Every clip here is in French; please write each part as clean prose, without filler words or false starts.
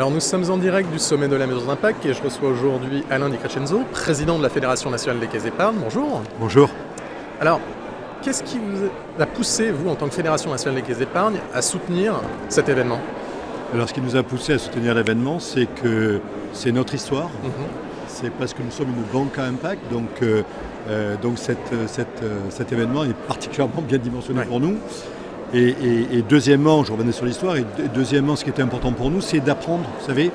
Alors nous sommes en direct du sommet de la mesure d'impact et je reçois aujourd'hui Alain Di Crescenzo, président de la Fédération nationale des caisses d'épargne. Bonjour. Bonjour. Alors, qu'est-ce qui vous a poussé, vous, en tant que Fédération nationale des caisses d'épargne, à soutenir cet événement? Alors ce qui nous a poussé à soutenir l'événement, c'est que c'est notre histoire. C'est parce que nous sommes une banque à impact, donc cet événement est particulièrement bien dimensionné pour nous. Et deuxièmement, je revenais sur l'histoire, et deuxièmement, ce qui était important pour nous, c'est d'apprendre. Vous savez,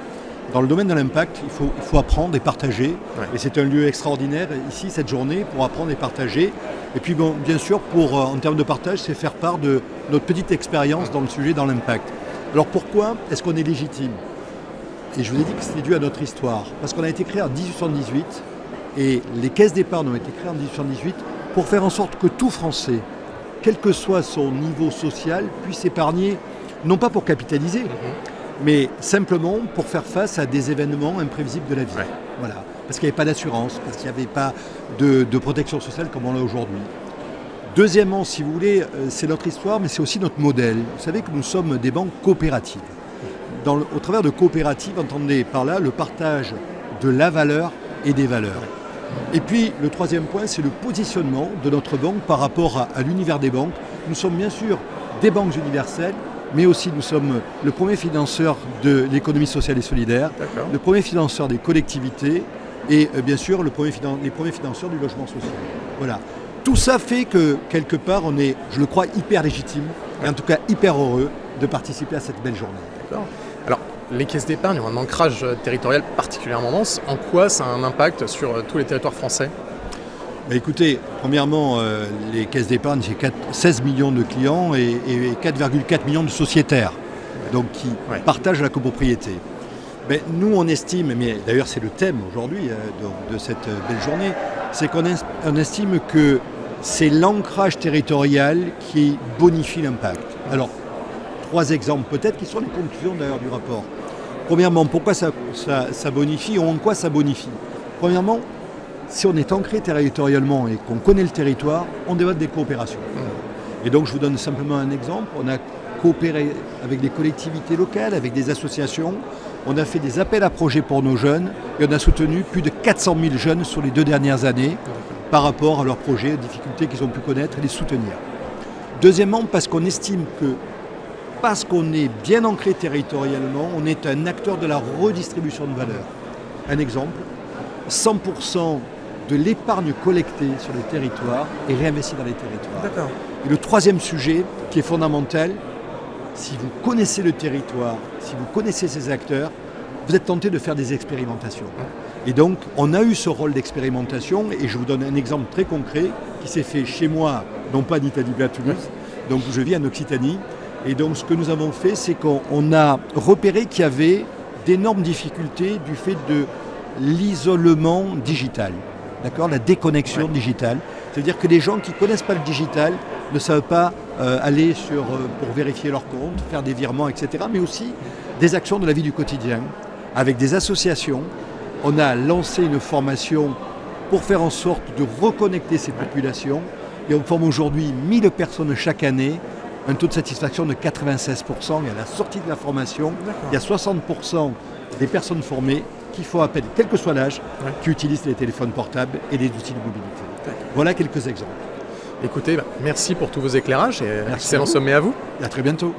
dans le domaine de l'impact, il faut apprendre et partager. Et c'est un lieu extraordinaire, ici, cette journée, pour apprendre et partager. Et puis, bon, bien sûr, en termes de partage, c'est faire part de notre petite expérience dans le sujet, dans l'impact. Alors pourquoi est-ce qu'on est légitime? Et je vous ai dit que c'était dû à notre histoire. Parce qu'on a été créé en 1818, et les caisses d'épargne ont été créées en 1818 pour faire en sorte que tout Français, quel que soit son niveau social, puisse épargner, non pas pour capitaliser, mais simplement pour faire face à des événements imprévisibles de la vie. Voilà. Parce qu'il n'y avait pas d'assurance, parce qu'il n'y avait pas de protection sociale comme on l'a aujourd'hui. Deuxièmement, si vous voulez, c'est notre histoire, mais c'est aussi notre modèle. Vous savez que nous sommes des banques coopératives. Au travers de coopératives, entendez par là le partage de la valeur et des valeurs. Et puis, le troisième point, c'est le positionnement de notre banque par rapport à l'univers des banques. Nous sommes bien sûr des banques universelles, mais aussi nous sommes le premier financeur de l'économie sociale et solidaire, le premier financeur des collectivités et bien sûr les premiers financeurs du logement social. Voilà. Tout ça fait que, quelque part, on est, je le crois, hyper légitime, et en tout cas hyper heureux de participer à cette belle journée. Alors, les caisses d'épargne ont un ancrage territorial particulièrement dense. En quoi ça a un impact sur tous les territoires français? Écoutez, premièrement, les caisses d'épargne, c'est 16 millions de clients et 4,4 millions de sociétaires donc, qui partagent la copropriété. Nous, on estime, mais d'ailleurs c'est le thème aujourd'hui de cette belle journée, c'est qu'on estime que c'est l'ancrage territorial qui bonifie l'impact. Alors, 3 exemples peut-être qui sont les conclusions d'ailleurs du rapport. Premièrement, pourquoi ça bonifie ou en quoi ça bonifie? Premièrement, si on est ancré territorialement et qu'on connaît le territoire, on développe des coopérations. Et donc je vous donne simplement un exemple. On a coopéré avec des collectivités locales, avec des associations. On a fait des appels à projets pour nos jeunes et on a soutenu plus de 400 000 jeunes sur les 2 dernières années par rapport à leurs projets, aux difficultés qu'ils ont pu connaître et les soutenir. Deuxièmement, parce qu'on estime que parce qu'on est bien ancré territorialement, on est un acteur de la redistribution de valeur. Un exemple, 100% de l'épargne collectée sur les territoires est réinvestie dans les territoires. Et le troisième sujet qui est fondamental, si vous connaissez le territoire, si vous connaissez ces acteurs, vous êtes tenté de faire des expérimentations. Et donc, on a eu ce rôle d'expérimentation, et je vous donne un exemple très concret qui s'est fait chez moi, non pas en Italie mais à Toulouse, donc je vis en Occitanie. Et donc ce que nous avons fait, c'est qu'on a repéré qu'il y avait d'énormes difficultés du fait de l'isolement digital, la déconnexion digitale. C'est-à-dire que les gens qui ne connaissent pas le digital ne savent pas aller pour vérifier leur compte, faire des virements, etc. Mais aussi des actions de la vie du quotidien. Avec des associations, on a lancé une formation pour faire en sorte de reconnecter ces populations. Et on forme aujourd'hui 1000 personnes chaque année, un taux de satisfaction de 96%. Et à la sortie de la formation, il y a 60% des personnes formées qui font appel, quel que soit l'âge, qui utilisent les téléphones portables et les outils de mobilité. Voilà quelques exemples. Écoutez, merci pour tous vos éclairages et excellent sommet à vous. À très bientôt.